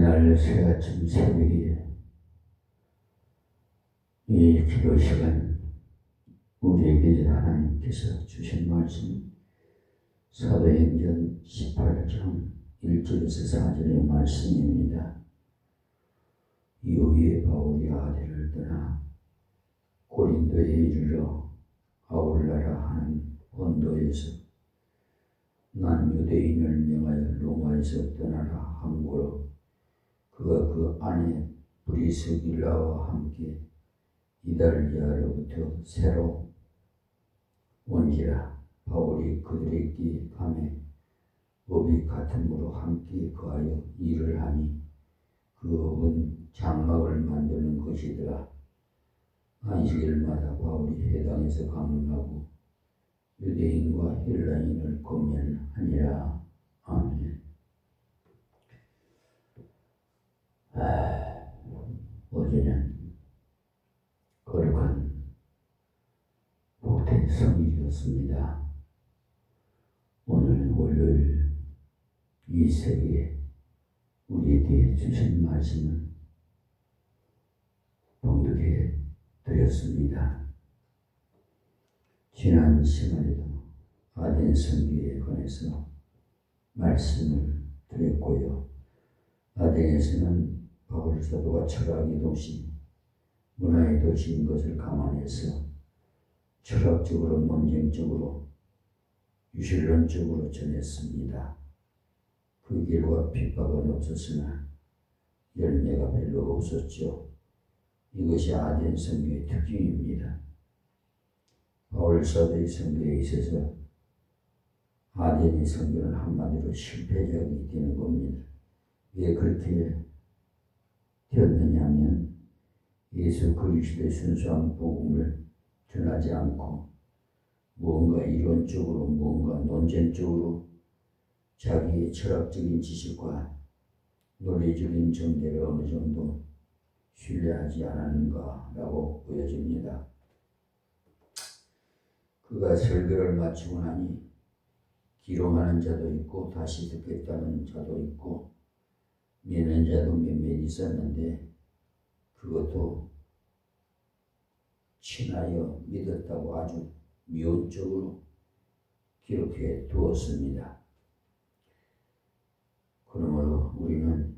이날 새아침 새벽에 이 기도 시간 우리에게 하나님께서 주신 말씀 사도행전 18장 1절에서 4절의 말씀입니다. 이후에 바울이 아덴을 떠나 고린도에 이르러 아울라라 하는 본도에서 난 유대인을 명하여 로마에서 떠나라 함으로 그가 그 안에 브리스길라와 함께 이달리아로부터 새로 온지라. 바울이 그들에게 가매 업이 같음으로 함께 거하여 일을 하니 그 업은 장막을 만드는 것이더라. 안식일마다 바울이 회당에서 강론하고 유대인과 헬라인을 권면하니라. 아멘. 어제는 거룩한 복된 성일이었습니다. 오늘 월요일 이 새벽에 우리에게 주신 말씀은 봉독해 드렸습니다. 지난 시간에도 아덴 선교에 관해서 말씀을 드렸고요. 아덴에서는 바울 사도가 철학의 도시, 문화의 도시인 것을 감안해서 철학적으로, 논쟁적으로, 유실론적으로 전했습니다. 그 결과 핍박은 없었으나 열매가 별로 없었죠. 이것이 아덴 선교의 특징입니다. 바울 사도의 선교에 있어서 아덴의 선교는 한마디로 실패작이 되는 겁니다. 왜 그렇게 되었느냐 하면 예수 그리스도의 순수한 복음을 전하지 않고 무언가 이론적으로, 무언가 논쟁적으로 자기의 철학적인 지식과 논리적인 정대를 어느 정도 신뢰하지 않았는가라고 보여집니다. 그가 설교를 마치고 나니 기롱하는 자도 있고 다시 듣겠다는 자도 있고 믿는 자도 몇몇 있었는데 그것도 친하여 믿었다고 아주 미온적으로 기록해 두었습니다. 그러므로 우리는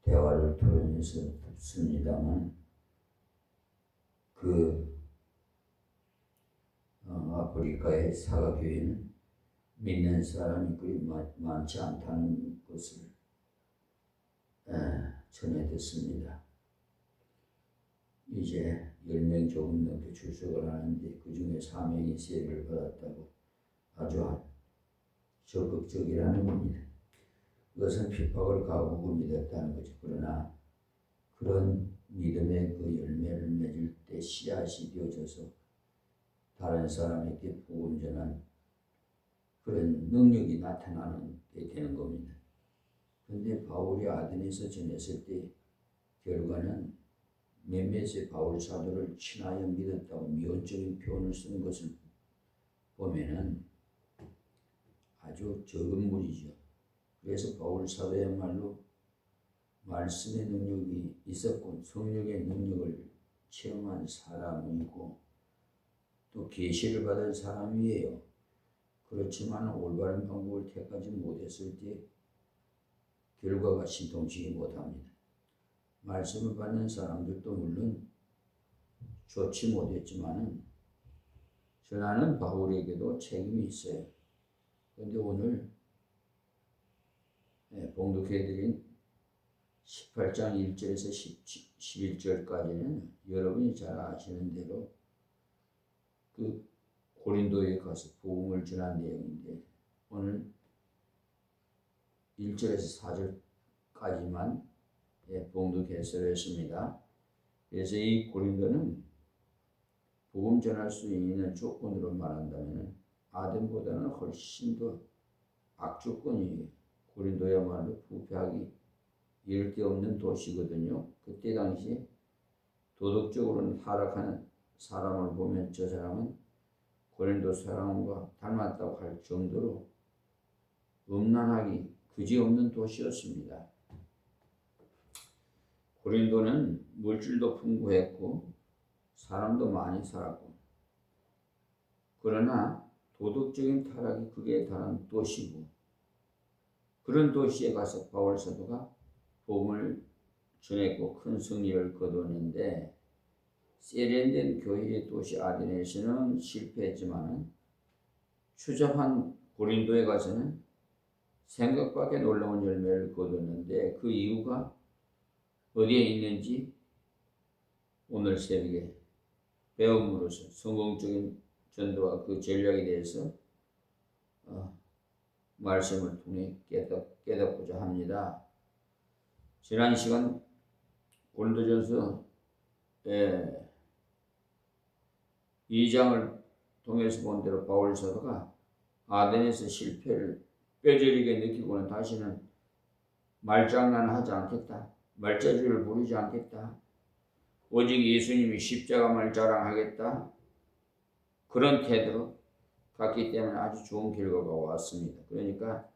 대화를 토론해서 듣습니다만 아프리카의 사가교회는 믿는 사람이 그리 많지 않다는 것을 전해 듣습니다. 이제 10명 조금 넘게 출석을 하는데 그 중에 4명이 세례를 받았다고 아주 적극적이라는 겁니다. 그것은 핍박을 가고고 믿었다는 거죠. 그러나 그런 믿음의 그 열매를 맺을 때 씨앗이 되어져서 다른 사람에게 복음 전한 그런 능력이 나타나는 게 되는 겁니다. 그런데 바울이 아덴에서 전했을 때 결과는 몇몇의 바울 사도를 친하여 믿었다고 미온적인 표현을 쓰는 것을 보면은 아주 적은 무리죠. 그래서 바울 사도야말로 말씀의 능력이 있었고 성령의 능력을 체험한 사람이고 또 계시를 받은 사람이에요. 그렇지만 올바른 방법을 택하지 못했을 때 결과가 신통치지 못합니다. 말씀을 받는 사람들도 물론 좋지 못했지만 전하는 바울에게도 책임이 있어요. 그런데 오늘 봉독해드린 18장 1절에서 11절까지는 여러분이 잘 아시는 대로 그 고린도에 가서 복음을 전한 내용인데 오늘 1절에서 4절까지만 봉독 해설을 했습니다. 그래서 이 고린도는 복음 전할 수 있는 조건으로 말한다면 아덴보다는 훨씬 더 악조건이에요. 고린도야말로 부패하기 이를 데 없는 도시거든요. 그때 당시 도덕적으로는 타락하는 사람을 보면 저 사람은 고린도 사람과 닮았다고 할 정도로 음란하기 그지없는 도시였습니다. 고린도는 물질도 풍부했고 사람도 많이 살았고, 그러나 도덕적인 타락이 극에 달한 도시고, 그런 도시에 가서 바울 사도가 복음을 전했고 큰 승리를 거두었는데, 세련된 교회의 도시 아데네에서는 실패했지만 추잡한 고린도에 가서는 생각밖에 놀라운 열매를 거두었는데, 그 이유가 어디에 있는지 오늘 새벽에 배움으로써 성공적인 전도와 그 전략에 대해서 말씀을 통해 깨닫고자 합니다. 지난 시간 고린도전서 2장을 통해서 본 대로 바울 사도가 아덴에서 실패를 뼈저리게 느끼고는 다시는 말장난하지 않겠다, 말자주를 부리지 않겠다, 오직 예수님이 십자가만을 자랑하겠다, 그런 태도로 갔기 때문에 아주 좋은 결과가 왔습니다. 그러니까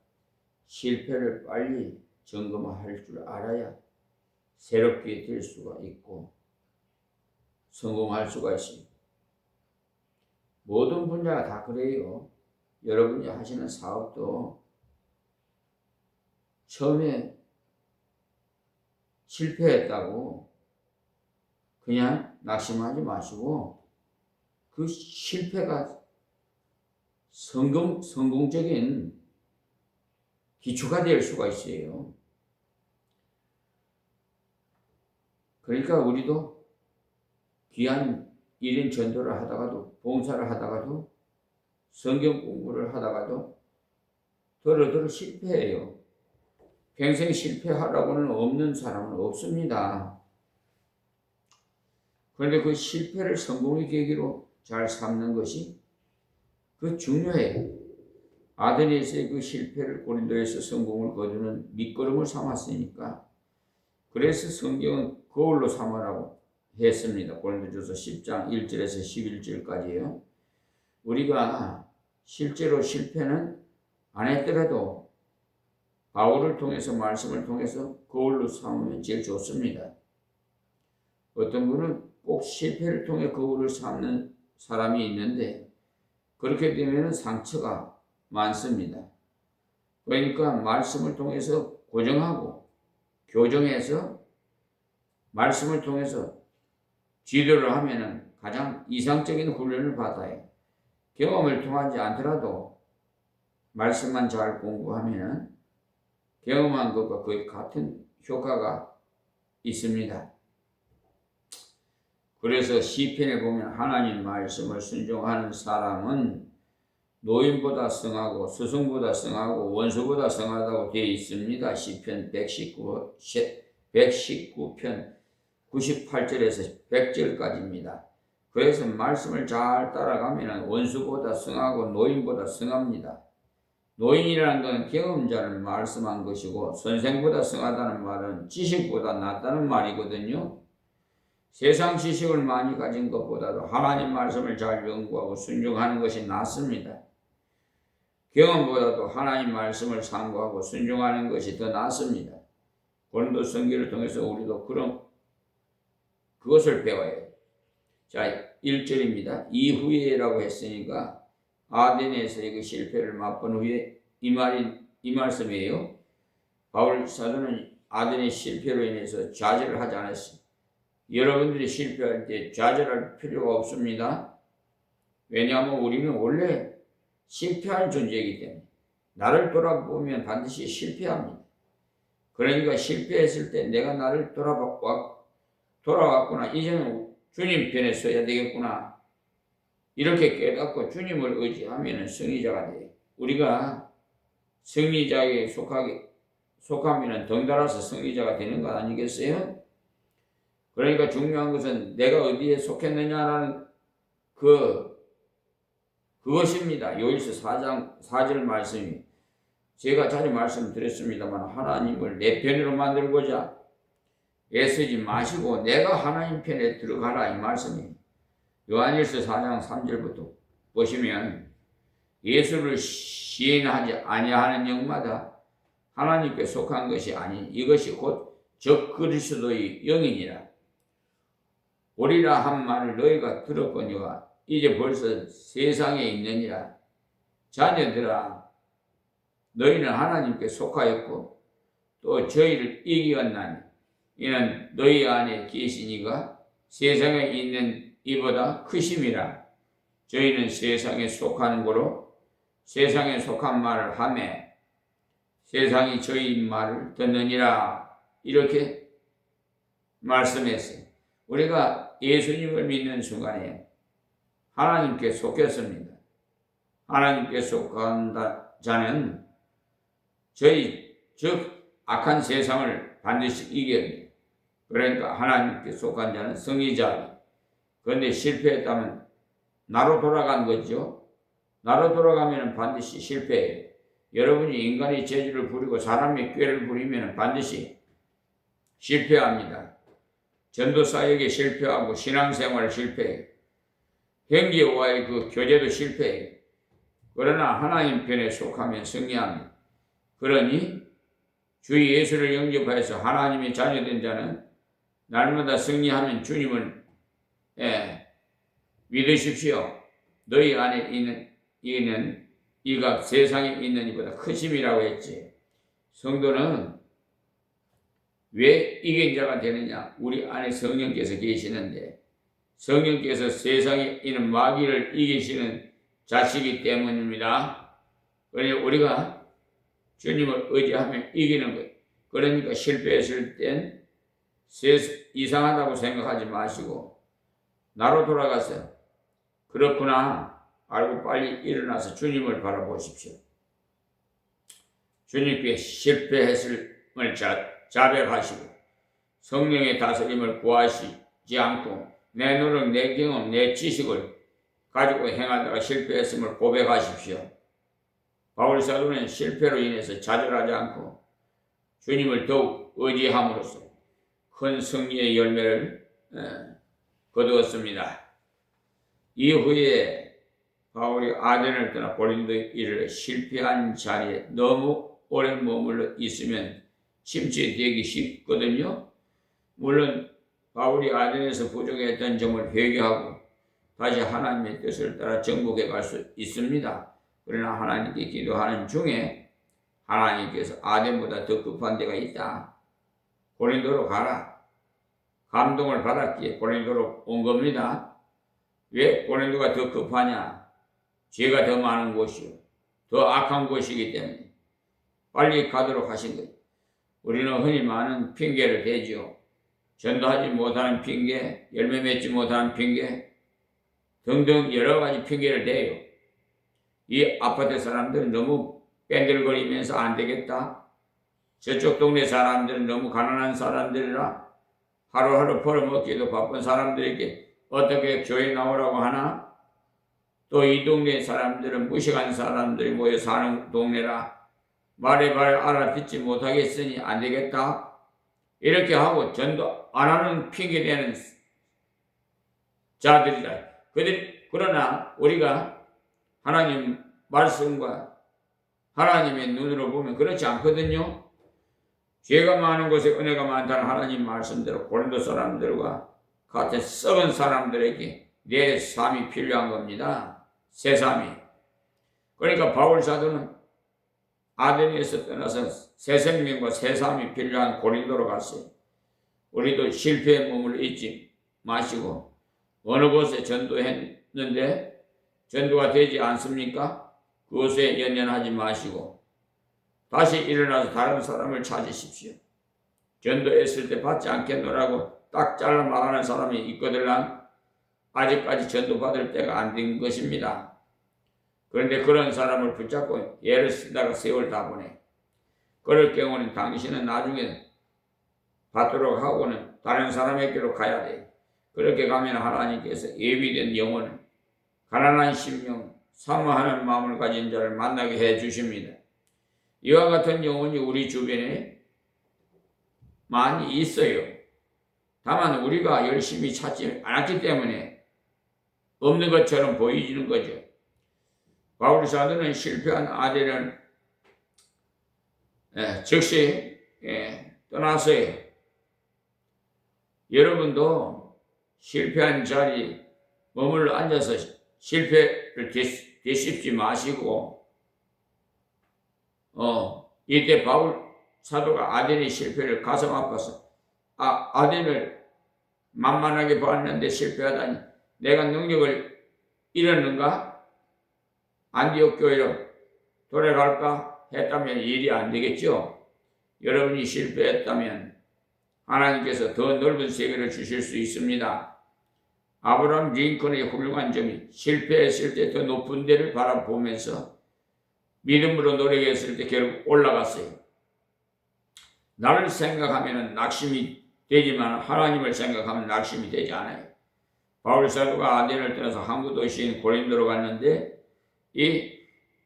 실패를 빨리 점검할 줄 알아야 새롭게 될 수가 있고 성공할 수가 있습니다. 모든 분야가 다 그래요. 여러분이 하시는 사업도 처음에 실패했다고 그냥 낙심하지 마시고 그 실패가 성공적인 기초가 될 수가 있어요. 그러니까 우리도 귀한 1인 전도를 하다가도, 봉사를 하다가도, 성경 공부를 하다가도 더러더러 실패해요. 평생 실패하라고는 없는 사람은 없습니다. 그런데 그 실패를 성공의 계기로 잘 삼는 것이 그 중요해요. 아데네에서의 그 실패를 고린도에서 성공을 거두는 밑거름을 삼았으니까, 그래서 성경은 거울로 삼으라고 했습니다. 고린도전서 10장 1절에서 11절까지요. 우리가 실제로 실패는 안 했더라도 바울을 통해서, 말씀을 통해서 거울로 삼으면 제일 좋습니다. 어떤 분은 꼭 실패를 통해 거울을 삼는 사람이 있는데, 그렇게 되면 상처가 많습니다. 그러니까 말씀을 통해서 고정하고 교정해서 말씀을 통해서 지도를 하면은 가장 이상적인 훈련을 받아요. 경험을 통하지 않더라도 말씀만 잘 공부하면은 경험한 것과 거의 같은 효과가 있습니다. 그래서 시편에 보면 하나님 말씀을 순종하는 사람은 노인보다 성하고 스승보다 성하고 원수보다 성하다고 되어 있습니다. 시편 119편 98절에서 100절까지입니다. 그래서 말씀을 잘 따라가면 원수보다 성하고 노인보다 성합니다. 노인이라는 것은 경험자를 말씀한 것이고, 선생보다 성하다는 말은 지식보다 낫다는 말이거든요. 세상 지식을 많이 가진 것보다도 하나님 말씀을 잘 연구하고 순종하는 것이 낫습니다. 경험보다도 하나님 말씀을 상고하고 순종하는 것이 더 낫습니다. 고린도 성경을 통해서 우리도 그것을 배워야 해요. 자, 1절입니다. 이후에라고 했으니까 아데네에서의 그 실패를 맛본 후에 이 말씀이에요. 바울 사도는 아데네 실패로 인해서 좌절을 하지 않았어요. 여러분들이 실패할 때 좌절할 필요가 없습니다. 왜냐하면 우리는 원래 실패한 존재이기 때문에 나를 돌아보면 반드시 실패합니다. 그러니까 실패했을 때 내가 나를 돌아왔구나, 이제는 주님 편에 서야 되겠구나, 이렇게 깨닫고 주님을 의지하면 승리자가 돼요. 우리가 승리자에 속하면 덩달아서 승리자가 되는 것 아니겠어요? 그러니까 중요한 것은 내가 어디에 속했느냐라는 그것입니다. 요일서 4장 4절 말씀이, 제가 자주 말씀드렸습니다만 하나님을 내 편으로 만들고자 애쓰지 마시고 내가 하나님 편에 들어가라, 이 말씀입니다. 요한일서 4장 3절부터 보시면 예수를 시인하지 아니하는 영마다 하나님께 속한 것이 아닌 이것이 곧 적 그리스도의 영이니라. 오리라 한 말을 너희가 들었거니와 이제 벌써 세상에 있느니라. 자녀들아, 너희는 하나님께 속하였고 또 저희를 이기었나니 이는 너희 안에 계신 이가 세상에 있는 이보다 크심이라. 저희는 세상에 속하는 거로 세상에 속한 말을 하며 세상이 저희 말을 듣느니라. 이렇게 말씀했어요. 우리가 예수님을 믿는 순간에 하나님께 속했습니다. 하나님께 속한 자는 즉 악한 세상을 반드시 이겨야 합니다. 그러니까 하나님께 속한 자는 승리자. 그런데 실패했다면 나로 돌아간 거죠. 나로 돌아가면 반드시 실패해요. 여러분이 인간의 재주를 부리고 사람의 꾀를 부리면 반드시 실패합니다. 전도 사역에 실패하고 신앙생활 실패해요. 형제와의 그 교제도 실패해요. 그러나 하나님 편에 속하면 승리합니다. 그러니 주 예수를 영접해서 하나님의 자녀된 자는 날마다 승리하면 주님을 믿으십시오. 너희 안에 있는 이가 세상에 있는 이보다 크심이라고 했지. 성도는 왜 이긴 자가 되느냐? 우리 안에 성령께서 계시는데 성령께서 세상에 있는 마귀를 이기시는 자시기 때문입니다. 그러니 우리가 주님을 의지하며 이기는 거예요. 그러니까 실패했을 땐 이상하다고 생각하지 마시고 나로 돌아가서 그렇구나 알고 빨리 일어나서 주님을 바라보십시오. 주님께 실패했음을 자백하시고 성령의 다스림을 구하시지 않고 내 노력, 내 경험, 내 지식을 가지고 행하다가 실패했음을 고백하십시오. 바울 사도는 실패로 인해서 좌절하지 않고 주님을 더욱 의지함으로써 큰 승리의 열매를 거두었습니다. 이후에 바울이 아덴을 떠나 고린도에 이르러 실패한 자리에 너무 오래 머물러 있으면 침체되기 쉽거든요. 물론 바울이 아덴에서 부족했던 점을 회개하고 다시 하나님의 뜻을 따라 정복해 갈 수 있습니다. 그러나 하나님께 기도하는 중에 하나님께서 아덴보다 더 급한 데가 있다. 고린도로 가라. 감동을 받았기에 고린도로 온 겁니다. 왜 고린도가 더 급하냐? 죄가 더 많은 곳이요. 더 악한 곳이기 때문에 빨리 가도록 하신 거예요. 우리는 흔히 많은 핑계를 대지요. 전도하지 못하는 핑계, 열매 맺지 못하는 핑계 등등 여러 가지 핑계를 대요. 이 아파트 사람들은 너무 뺀들거리면서 안 되겠다. 저쪽 동네 사람들은 너무 가난한 사람들이라 하루하루 벌어먹기도 바쁜 사람들에게 어떻게 교회 나오라고 하나? 또 이 동네 사람들은 무식한 사람들이 모여 사는 동네라 말에 알아듣지 못하겠으니 안 되겠다. 이렇게 하고 전도 안 하는 핑계대는 자들이다. 그러나 우리가 하나님 말씀과 하나님의 눈으로 보면 그렇지 않거든요. 죄가 많은 곳에 은혜가 많다는 하나님 말씀대로 고린도 사람들과 같은 썩은 사람들에게 내 삶이 필요한 겁니다. 새 삶이. 그러니까 바울 사도는 아덴에서 떠나서 새 생명과 새 삶이 필요한 고린도로 갔어요. 우리도 실패의 몸을 잊지 마시고 어느 곳에 전도했는데 전도가 되지 않습니까? 그곳에 연연하지 마시고 다시 일어나서 다른 사람을 찾으십시오. 전도했을 때 받지 않겠노라고 딱 잘라 말하는 사람이 있거들랑 아직까지 전도받을 때가 안 된 것입니다. 그런데 그런 사람을 붙잡고 예를 쓰다가 세월 다 보내. 그럴 경우는 당신은 나중에 받도록 하고는 다른 사람에게로 가야 돼. 그렇게 가면 하나님께서 예비된 영혼을 가난한 심령, 사모하는 마음을 가진 자를 만나게 해 주십니다. 이와 같은 영혼이 우리 주변에 많이 있어요. 다만 우리가 열심히 찾지 않았기 때문에 없는 것처럼 보이지는 거죠. 바울 사도는 실패한 아덴을 즉시 떠났어요. 여러분도 실패한 자리 머물러 앉아서 실패를 되씹지 마시고 이때 바울 사도가 아덴의 실패를 가슴 아파서 아덴을 만만하게 봤는데 실패하다니 내가 능력을 잃었는가? 안디옥 교회로 돌아갈까? 했다면 일이 안 되겠죠. 여러분이 실패했다면 하나님께서 더 넓은 세계를 주실 수 있습니다. 아브라함 링컨의 훌륭한 점이 실패했을 때 더 높은 데를 바라보면서 믿음으로 노력했을 때 결국 올라갔어요. 나를 생각하면 낙심이 되지만 하나님을 생각하면 낙심이 되지 않아요. 바울 사도가 아덴을 떠나서 항구 도시인 고린도로 갔는데 이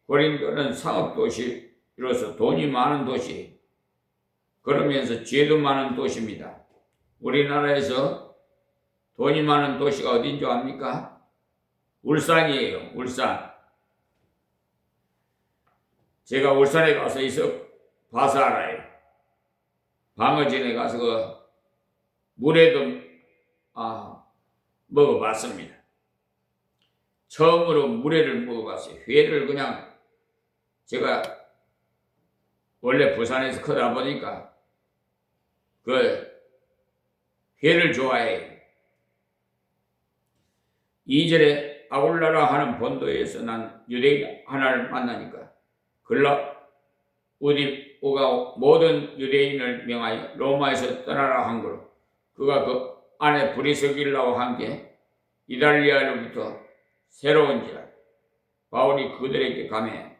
고린도는 상업 도시로서 돈이 많은 도시, 그러면서 죄도 많은 도시입니다. 우리나라에서 돈이 많은 도시가 어딘 줄 압니까? 울산이에요. 울산. 제가 울산에 가서 봐서 알아요. 방어진에 가서 그 물회도 먹어봤습니다. 처음으로 물회를 먹어봤어요. 회를 그냥 제가 원래 부산에서 크다 보니까 그 회를 좋아해요. 2절에 아굴라라 하는 본도에서 난 유대인 하나를 만나니까 우디오가 모든 유대인을 명하여 로마에서 떠나라 한 거로 그가 그 안에 브리스길라와 함께 이달리아로부터 새로운지라 바울이 그들에게 가매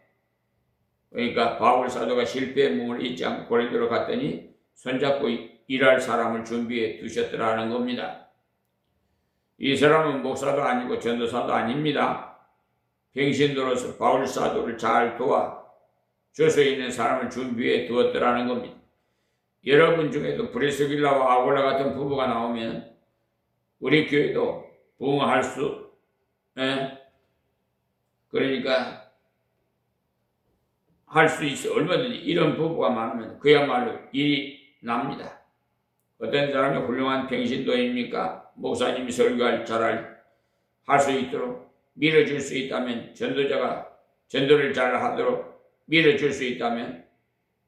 그러니까 바울 사도가 실패의 몸을 잊지 않고 고린도로 갔더니 손잡고 일할 사람을 준비해 두셨더라 하는 겁니다. 이 사람은 목사도 아니고 전도사도 아닙니다. 평신도로서 바울 사도를 잘 도와 줄 수 있는 사람을 준비해 두었더라는 겁니다. 여러분 중에도 브리스길라와 아굴라 같은 부부가 나오면 우리 교회도 부흥할 그러니까 할 수 있어. 얼마든지 이런 부부가 많으면 그야말로 일이 납니다. 어떤 사람이 훌륭한 평신도입니까? 목사님이 설교할 할 수 있도록 밀어줄 수 있다면 전도자가 전도를 잘 하도록 밀어줄 수 있다면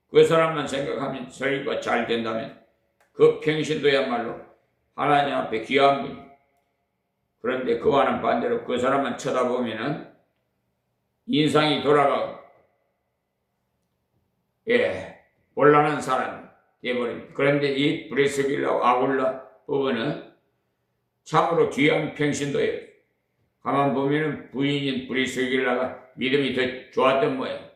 그 사람만 생각하면 설교가 잘 된다면 그 평신도야말로 하나님 앞에 귀한 분이 그런데 그와는 반대로 그 사람만 쳐다보면은 인상이 돌아가고 곤란한 사람이 되어버립니다. 그런데 이 브리스길라 아굴라 부부는 참으로 귀한 평신도예요. 가만 보면은 부인인 브리스길라가 믿음이 더 좋았던 모양.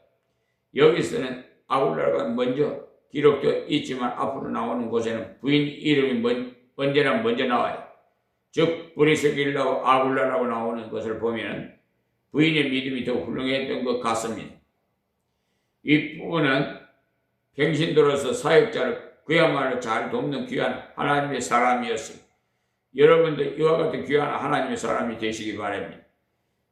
여기서는 아굴라가 먼저 기록되어 있지만 앞으로 나오는 곳에는 부인 이름이 언제나 먼저 나와요. 즉 브리스길라와 아굴라라고 나오는 것을 보면 부인의 믿음이 더 훌륭했던 것 같습니다. 이 부분은 평신도로서 사역자를 그야말로 잘 돕는 귀한 하나님의 사람이었습니다. 여러분도 이와 같은 귀한 하나님의 사람이 되시기 바랍니다.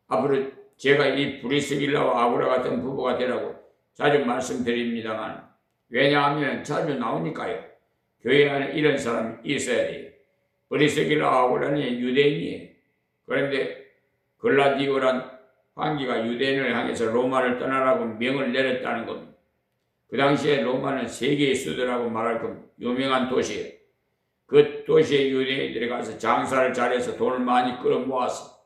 앞으로 제가 이 브리스길라와 아굴라 같은 부부가 되라고 자주 말씀드립니다만 왜냐하면 자주 나오니까요. 교회 안에 이런 사람이 있어야 돼요. 브리스길라 아굴라는 유대인이에요. 그런데 글라디오란 황제가 유대인을 향해서 로마를 떠나라고 명을 내렸다는 겁니다. 그 당시에 로마는 세계의 수도라고 말할 겁니다. 유명한 도시예요. 그 도시의 유대인들이 가서 장사를 잘해서 돈을 많이 끌어모아서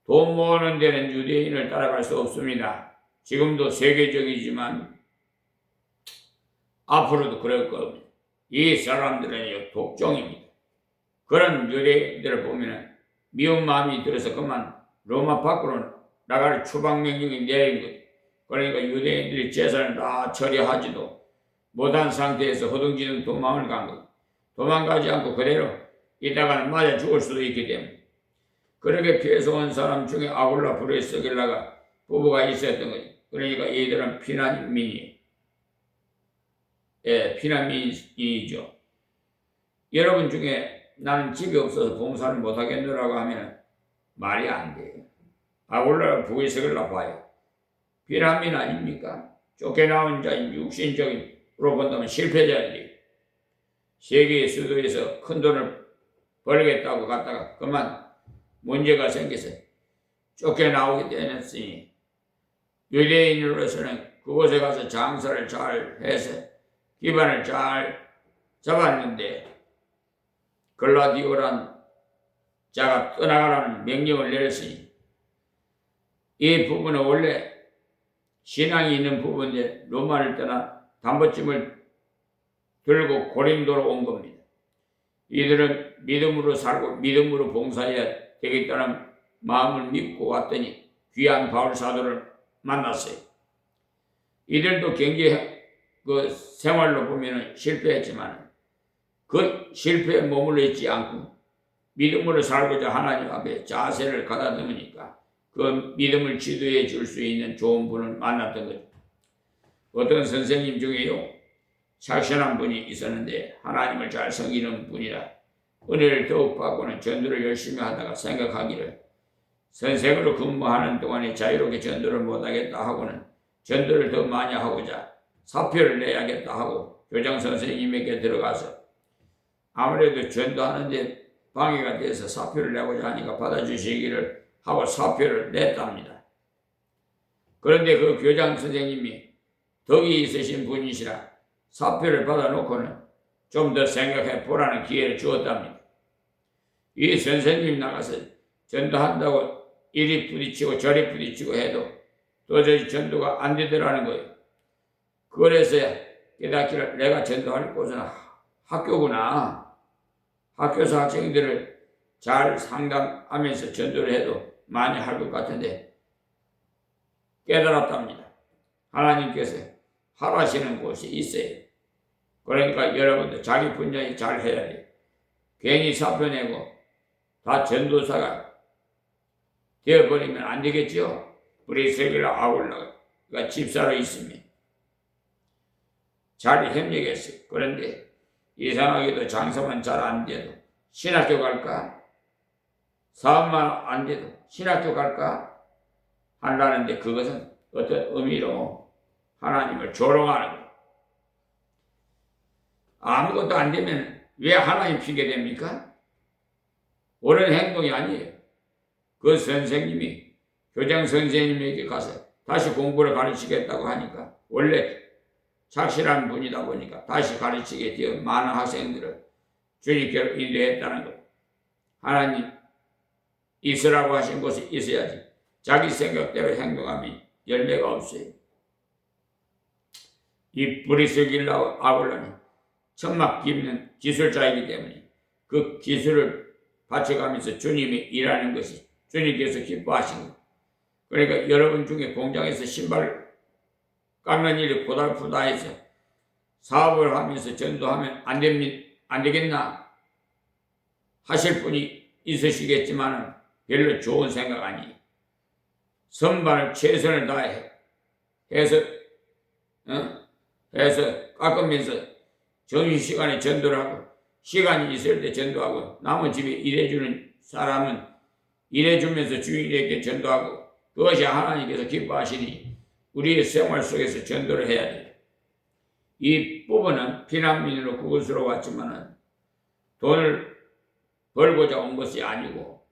돈 모으는 데는 유대인을 따라갈 수 없습니다. 지금도 세계적이지만 앞으로도 그럴 겁니다. 이 사람들은 독종입니다. 그런 유대인들을 보면 미운 마음이 들어서 그만 로마 밖으로 나갈 추방명령이 내린 거예요. 그러니까 유대인들이 재산을 다 처리하지도 못한 상태에서 허둥지둥 도망을 간 거예요. 도망가지 않고 그대로 이따가는 맞아 죽을 수도 있기 때문에 그렇게 피해서 온 사람 중에 아굴라 브리스길라가 부부가 있었던 거죠. 그러니까 이들은 피난민이에요. 피난민이죠. 여러분 중에 나는 집이 없어서 봉사를 못하겠노라고 하면 말이 안 돼요. 아굴라 브리스길라 봐요. 피난민 아닙니까? 쫓겨나온 자인 육신적으로 본다면 실패자인데 세계의 수도에서 큰 돈을 벌겠다고 갔다가 그만 문제가 생겨서 쫓겨나오게 되었으니 유대인으로서는 그곳에 가서 장사를 잘 해서 기반을 잘 잡았는데 글라디오란 자가 떠나가라는 명령을 내렸으니 이 부분은 원래 신앙이 있는 부분인데 로마를 떠나 담보찜을 들고 고린도로 온 겁니다. 이들은 믿음으로 살고 믿음으로 봉사해야 되겠다는 마음을 믿고 왔더니 귀한 바울 사도를 만났어요. 이들도 경제 생활로 보면 실패했지만 그 실패에 머물러 있지 않고 믿음으로 살고자 하나님 앞에 자세를 가다듬으니까 그 믿음을 지도해 줄 수 있는 좋은 분을 만났던 거죠. 어떤 선생님 중에요, 착신한 분이 있었는데 하나님을 잘 섬기는 분이라 은혜를 더욱 받고는 전도를 열심히 하다가 생각하기를 선생으로 근무하는 동안에 자유롭게 전도를 못하겠다 하고는 전도를 더 많이 하고자 사표를 내야겠다 하고 교장 선생님에게 들어가서 아무래도 전도하는데 방해가 돼서 사표를 내고자 하니까 받아주시기를 하고 사표를 냈답니다. 그런데 그 교장 선생님이 덕이 있으신 분이시라 사표를 받아놓고는 좀 더 생각해 보라는 기회를 주었답니다. 이 선생님 나가서 전도한다고 이리 부딪히고 저리 부딪히고 해도 도저히 전도가 안 되더라는 거예요. 그래서 깨닫기를 내가 전도할 곳은 학교구나. 학교에서 학생들을 잘 상담하면서 전도를 해도 많이 할 것 같은데 깨달았답니다. 하나님께서 하라시는 곳이 있어요. 그러니까 여러분도 자기 분야에 잘 해야 돼요. 괜히 사표 내고 다 전도사가 되어버리면 안 되겠죠. 브리스길라 아울라가 집사로 있으면 잘 협력했어요. 그런데 이상하게도 장사만 잘 안 돼도 신학교 갈까? 사업만 안 돼도 신학교 갈까? 한다는데 그것은 어떤 의미로 하나님을 조롱하는 거예요. 아무것도 안 되면 왜 하나님 핑계 됩니까? 옳은 행동이 아니에요. 그 선생님이 교장 선생님에게 가서 다시 공부를 가르치겠다고 하니까 원래 착실한 분이다 보니까 다시 가르치게 되어 많은 학생들을 주님께로 인도했다는 것. 하나님 있으라고 하신 곳이 있어야지 자기 생각대로 행동하면 열매가 없어요. 이 브리스길라 아굴라는 천막 깁는 기술자이기 때문에 그 기술을 바쳐가면서 주님이 일하는 것이 주님께서 기뻐하시는 것. 그러니까 여러분 중에 공장에서 신발 깎는 일이 고달프다 해서 사업을 하면서 전도하면 안 되겠나 하실 분이 있으시겠지만 별로 좋은 생각 아니에요. 선반을 최선을 다해 해서 깎으면서 점심시간에 전도를 하고 시간이 있을 때 전도하고 남은 집에 일해주는 사람은 일해주면서 주인에게 전도하고 그것이 하나님께서 기뻐하시니 우리의 생활 속에서 전도를 해야 돼요. 이 부부는 피난민으로 그곳으로 왔지만 돈을 벌고자 온 것이 아니고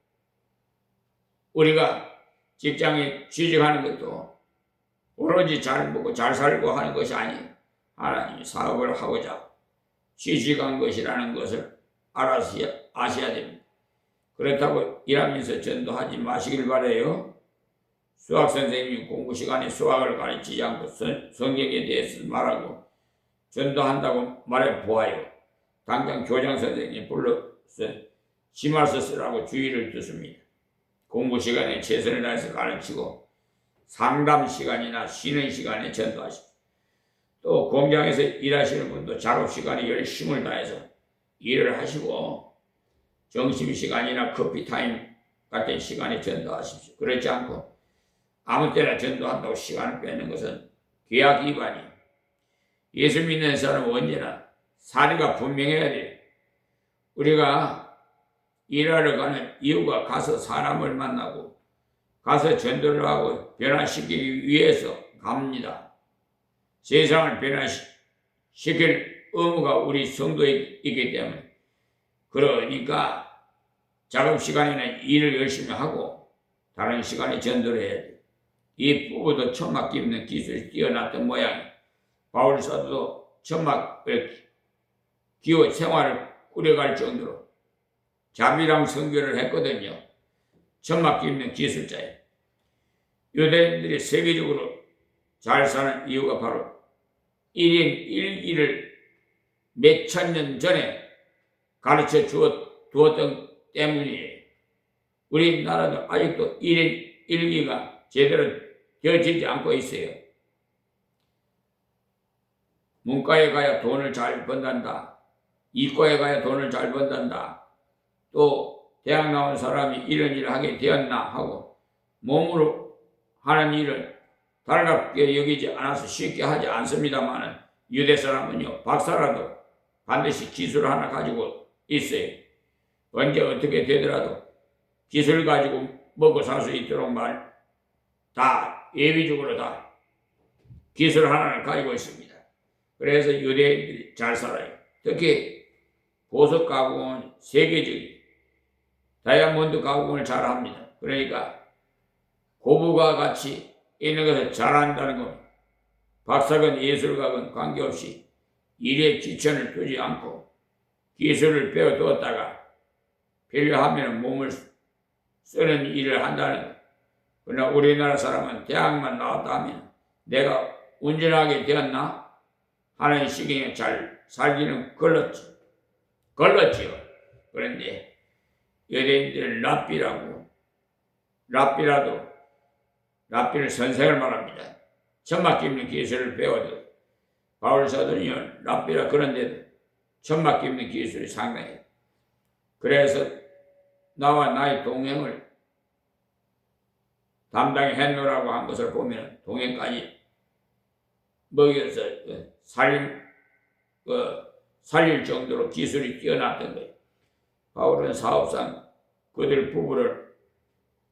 우리가 직장에 취직하는 것도 오로지 잘 먹고 잘 살고 하는 것이 아니에요. 하나님이 사업을 하고자 취직한 것이라는 것을 아셔야 됩니다. 그렇다고 일하면서 전도하지 마시길 바라요. 수학 선생님이 공부 시간에 수학을 가르치지 않고 성경에 대해서 말하고 전도한다고 말해 보아요. 당장 교장 선생님 불러서 심할서 쓰라고 주의를 듣습니다. 공부 시간에 최선을 다해서 가르치고 상담 시간이나 쉬는 시간에 전도하십시오. 또 공장에서 일하시는 분도 작업 시간에 열심을 다해서 일을 하시고 점심시간이나 커피타임 같은 시간에 전도하십시오. 그렇지 않고 아무 때나 전도한다고 시간을 빼는 것은 계약 위반이에요. 예수 믿는 사람은 언제나 사리가 분명해야 돼요. 우리가 일하러 가는 이유가 가서 사람을 만나고 가서 전도를 하고 변화시키기 위해서 갑니다. 세상을 변화시킬 의무가 우리 성도에 있기 때문에 그러니까 작업 시간에는 일을 열심히 하고 다른 시간에 전도를 해야 돼. 이 부부도 천막 깁는 기술이 뛰어났던 모양이에요. 바울 사도도 천막을 기호 생활을 꾸려갈 정도로 자비랑 선교를 했거든요. 천막 깁는 기술자예요. 유대인들이 세계적으로 잘 사는 이유가 바로 1인 1기를 몇천 년 전에 가르쳐 주었던 때문이에요. 우리나라도 아직도 1인 1기가 제대로 되어지지 않고 있어요. 문과에 가야 돈을 잘 번단다. 이과에 가야 돈을 잘 번단다. 또 대학 나온 사람이 이런 일을 하게 되었나 하고 몸으로 하는 일을 달갑게 여기지 않아서 쉽게 하지 않습니다만 유대 사람은요 박사라도 반드시 기술 하나 가지고 있어요. 언제 어떻게 되더라도 기술 가지고 먹고 살 수 있도록 다 예비적으로 다 기술 하나를 가지고 있습니다. 그래서 유대인들이 잘 살아요. 특히 보석 가공은 세계적인 다이아몬드 가공을 잘 합니다. 그러니까 고부가 같이 있는 것을 잘한다는 겁니다. 박사건 예술가건 관계없이 일에 지천을 두지 않고 기술을 배워두었다가 필요하면 몸을 쓰는 일을 한다는 것. 그러나 우리나라 사람은 대학만 나왔다 하면 내가 운전하게 되었나 하는 시기에 잘 살기는 걸렀지요. 그런데 유대인들은 랍비를 선생을 말합니다. 천막 깁는 기술을 배워도 바울 사도는요 랍비라 그런데도 천막 깁는 기술이 상당해요. 그래서 나와 나의 동행을 담당했노라고 한 것을 보면 동행까지 먹여서 살릴 정도로 기술이 뛰어났던 거예요. 바울은 사업상 그들 부부를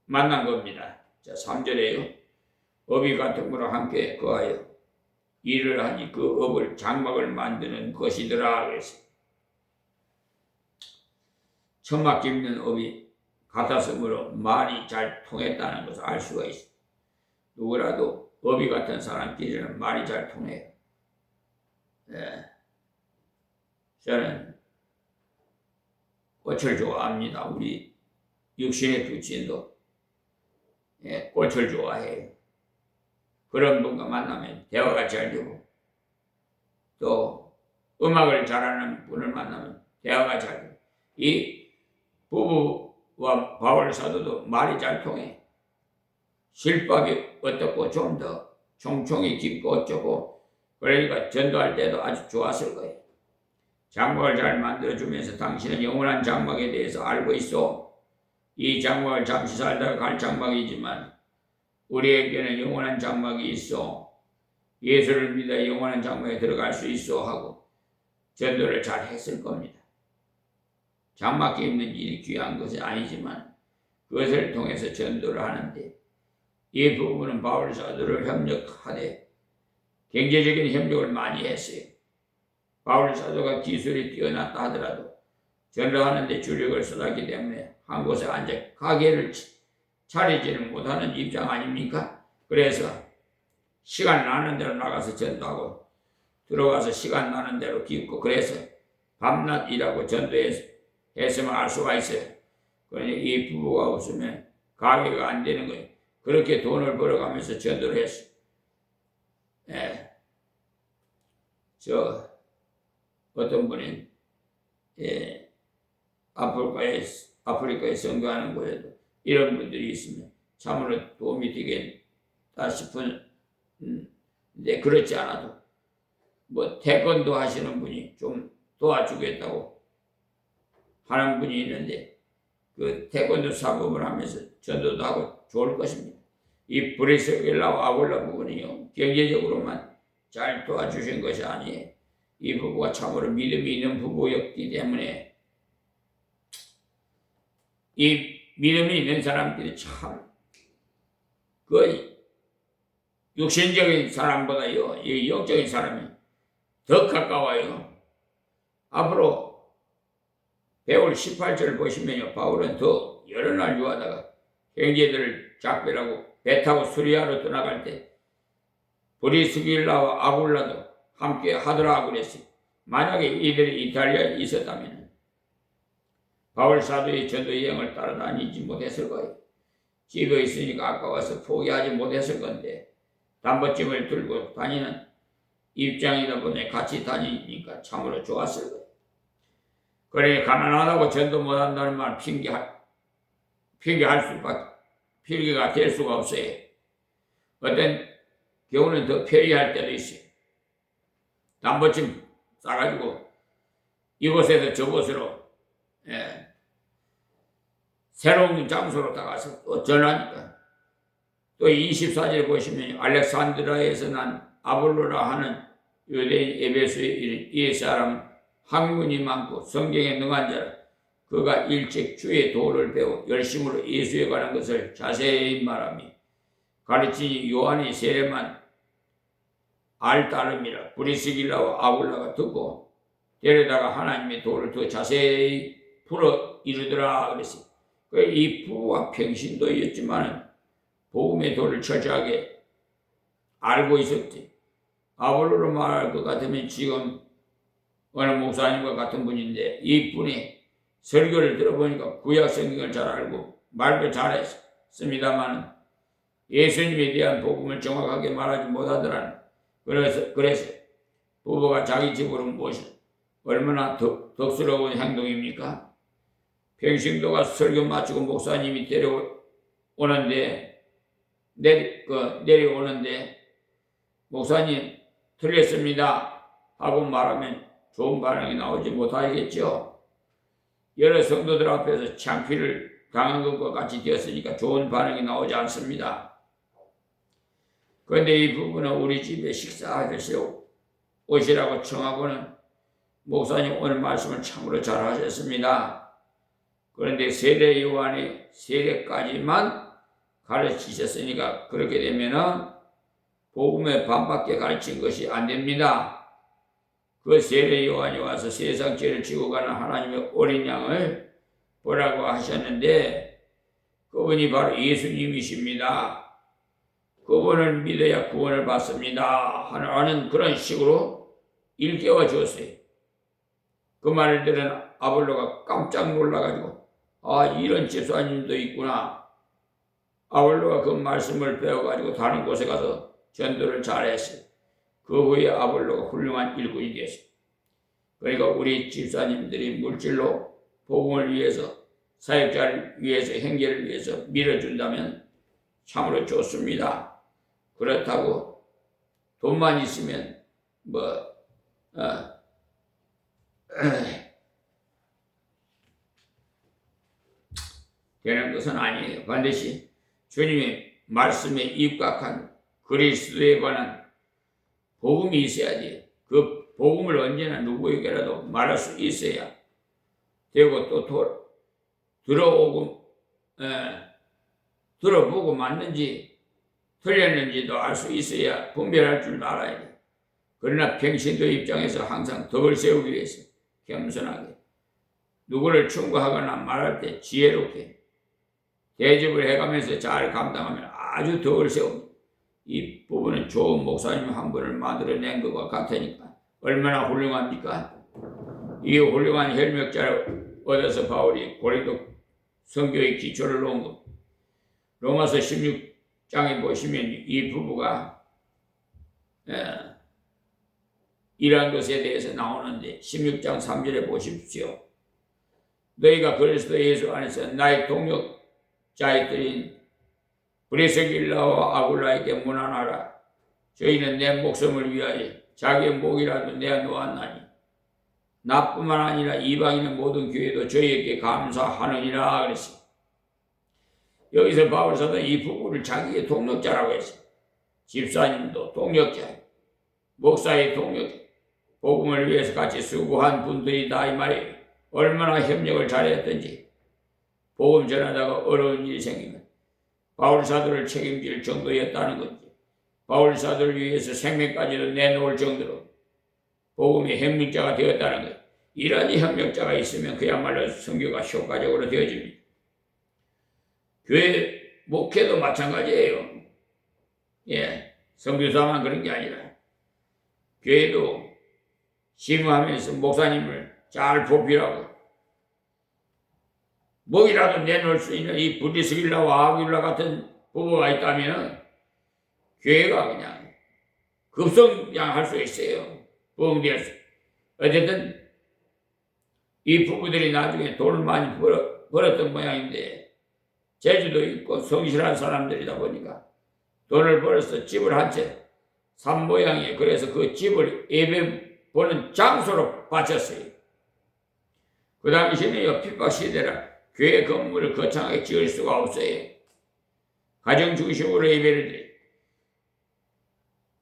만난 겁니다. 자, 3절에요. 업이 같은 거로 함께 거하여 일을 하니 그 업을 장막을 만드는 것이더라 그랬어요. 천막 깁는 업이 같았으므로 말이 잘 통했다는 것을 알 수가 있어요. 누구라도 업이 같은 사람끼리는 말이 잘 통해요. 네. 저는 꽃을 좋아합니다. 우리 육신의 부친도 꽃을 좋아해요. 그런 분과 만나면 대화가 잘 되고 또 음악을 잘하는 분을 만나면 대화가 잘 되고 이 부부와 바울 사도도 말이 잘 통해. 실밥이 어떻고 좀 더 총총이 깊고 어쩌고 그러니까 전도할 때도 아주 좋았을 거예요. 장막을 잘 만들어주면서 당신은 영원한 장막에 대해서 알고 있어. 이 장막을 잠시 살다가 갈 장막이지만 우리에게는 영원한 장막이 있어. 예수를 믿어 영원한 장막에 들어갈 수 있어 하고 전도를 잘 했을 겁니다. 장막에 있는 일이 귀한 것이 아니지만 그것을 통해서 전도를 하는데 이 부분은 바울 사도를 협력하되 경제적인 협력을 많이 했어요. 바울 사도가 기술이 뛰어났다 하더라도 전도하는 데 주력을 쏟았기 때문에 한 곳에 앉아 가게를 차리지는 못하는 입장 아닙니까? 그래서 시간 나는 대로 나가서 전도하고 들어가서 시간 나는 대로 기고 그래서 밤낮 일하고 전도했으면 알 수가 있어요. 그러니 이 부부가 없으면 가게가 안 되는 거예요. 그렇게 돈을 벌어가면서 전도를 했어요. 어떤 분이 아프리카에 선교하는 곳에도 이런 분들이 있으면 참으로 도움이 되겠다 싶은데 그렇지 않아도 뭐 태권도 하시는 분이 좀 도와주겠다고 하는 분이 있는데 그 태권도 사범을 하면서 전도도 하고 좋을 것입니다. 이 브리스길라와 아굴라 부분이요 경제적으로만 잘 도와주신 것이 아니에요. 이 부부가 참으로 믿음이 있는 부부였기 때문에 이 믿음이 있는 사람들이 참 그 육신적인 사람보다요 이 영적인 사람이 더 가까워요. 앞으로 배울 18절을 보시면요, 바울은 더 여러 날 유하다가 형제들을 작별하고 배 타고 수리아로 떠나갈 때 브리스길라와 아굴라도 함께 하더라고 그랬어요. 만약에 이들이 이탈리아에 있었다면 바울 사도의 전도 여행을 따라다니지 못했을 거예요. 집에 있으니까 아까워서 포기하지 못했을 건데 담보찜을 들고 다니는 입장이다 보니 같이 다니니까 참으로 좋았을 거예요. 그러니 가난하다고 전도 못한다는 말 핑계가 될 수가 없어요. 어떤 경우는 더 편리할 때도 있어요. 담보찜 싸가지고 이곳에서 저곳으로 새로운 장소로 나가서 또 전하니까. 또 24절 보시면 알렉산드라에서 난 아볼로라 하는 유대인 에베소에 이른 이 사람 학문이 많고 성경에 능한 자라. 그가 일찍 주의 도를 배워 열심으로 예수에 관한 것을 자세히 말하며 가르치니 요한이 세례만 알 따름이라. 브리스길라와 아굴라가 듣고 데려다가 하나님의 도를 더 자세히 풀어 이르더라 그랬어요. 이 부부가 평신도였지만 복음의 도를 철저하게 알고 있었지. 아볼로로 말할 것 같으면 지금 어느 목사님과 같은 분인데 이 분이 설교를 들어보니까 구약 성경을 잘 알고 말도 잘했습니다만 예수님에 대한 복음을 정확하게 말하지 못하더라는. 그래서 부부가 자기 집으로 모셔 얼마나 덕스러운 행동입니까? 평신도가 설교 마치고 목사님이 내려오는데 목사님 틀렸습니다 하고 말하면 좋은 반응이 나오지 못하겠죠. 여러 성도들 앞에서 창피를 당한 것과 같이 되었으니까 좋은 반응이 나오지 않습니다. 그런데 이 부부는 우리 집에 식사하셔서 오시라고 청하고는 목사님 오늘 말씀을 참으로 잘하셨습니다. 그런데 세례 요한의 세례까지만 가르치셨으니까 그렇게 되면은 복음의 반밖에 가르친 것이 안 됩니다. 그 세례 요한이 와서 세상 죄를 지고 가는 하나님의 어린 양을 보라고 하셨는데 그분이 바로 예수님이십니다. 그분을 믿어야 구원을 받습니다 하는 그런 식으로 일깨워 주었어요. 그 말을 들은 아볼로가 깜짝 놀라가지고 이런 집사님도 있구나. 아볼로가 그 말씀을 배워가지고 다른 곳에 가서 전도를 잘했어요. 그 후에 아볼로가 훌륭한 일꾼이 됐어요. 그러니까 우리 집사님들이 물질로 복음을 위해서 사역자를 위해서 형제를 위해서 밀어준다면 참으로 좋습니다. 그렇다고 돈만 있으면 되는 것은 아니에요. 반드시 주님의 말씀에 입각한 그리스도에 관한 복음이 있어야지. 그 복음을 언제나 누구에게라도 말할 수 있어야 되고 또 들어보고 맞는지 틀렸는지도 알 수 있어야 분별할 줄 알아야 돼. 그러나 평신도 입장에서 항상 덕을 세우기 위해서 겸손하게 누구를 충고하거나 말할 때 지혜롭게 대접을 해가면서 잘 감당하면 아주 덕을 세웁니다. 이 부분은 좋은 목사님 한 분을 만들어낸 것과 같으니까 얼마나 훌륭합니까? 이 훌륭한 혈맥자를 얻어서 바울이 고린도 선교의 기초를 놓은 것. 로마서 16장에 보시면 이 부부가 이러한 것에 대해서 나오는데 16장 3절에 보십시오. 너희가 그리스도 예수 안에서 나의 동역자들인 브리스길라와 아굴라에게 문안하라. 저희는 내 목숨을 위하여 자기의 목이라도 내어 놓았나니 나뿐만 아니라 이방인의 모든 교회도 저희에게 감사하느니라 그랬어요. 여기서 바울 사도는 이 부부를 자기의 동역자라고 했어요. 집사님도 동역자, 목사의 동역자, 복음을 위해서 같이 수고한 분들이다 이 말이에요. 얼마나 협력을 잘했던지. 복음 전하다가 어려운 일이 생기면 바울 사도를 책임질 정도였다는 건지, 바울 사도를 위해서 생명까지도 내놓을 정도로 복음의 협력자가 되었다는 것. 이런 협력자가 있으면 그야말로 선교가 효과적으로 되어집니다. 교회 목회도 마찬가지예요. 예, 선교사만 그런 게 아니라 교회도 심무하면서 목사님을 잘 보필하고 뭐이라도 내놓을 수 있는 이 브리스길라와 아굴라 같은 부부가 있다면 교회가 그냥 급성장할 수 있어요. 부흥될 수. 어쨌든 이 부부들이 나중에 돈을 많이 벌었던 모양인데 재주도 있고 성실한 사람들이다 보니까 돈을 벌어서 집을 한 채 산 모양이에요. 그래서 그 집을 예배 보는 장소로 바쳤어요. 그 당시에는 핍박 시대라 교회 건물을 거창하게 지을 수가 없어요. 가정 중심으로 예배를 드려요.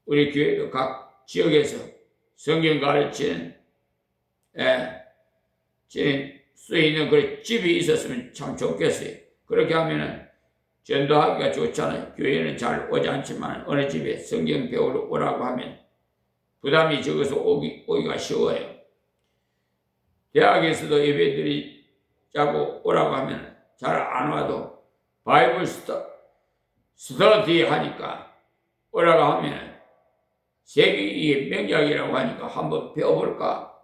우리 교회도 각 지역에서 성경 가르치는 수 있는 그 집이 있었으면 참 좋겠어요. 그렇게 하면은 전도하기가 좋잖아요. 교회는 잘 오지 않지만 어느 집에 성경 배우러 오라고 하면 부담이 적어서 오기가 쉬워요. 대학에서도 예배드리자고 오라고 하면 잘 안 와도 바이블 스터디 하니까 오라고 하면 세계의 명작이라고 하니까 한번 배워볼까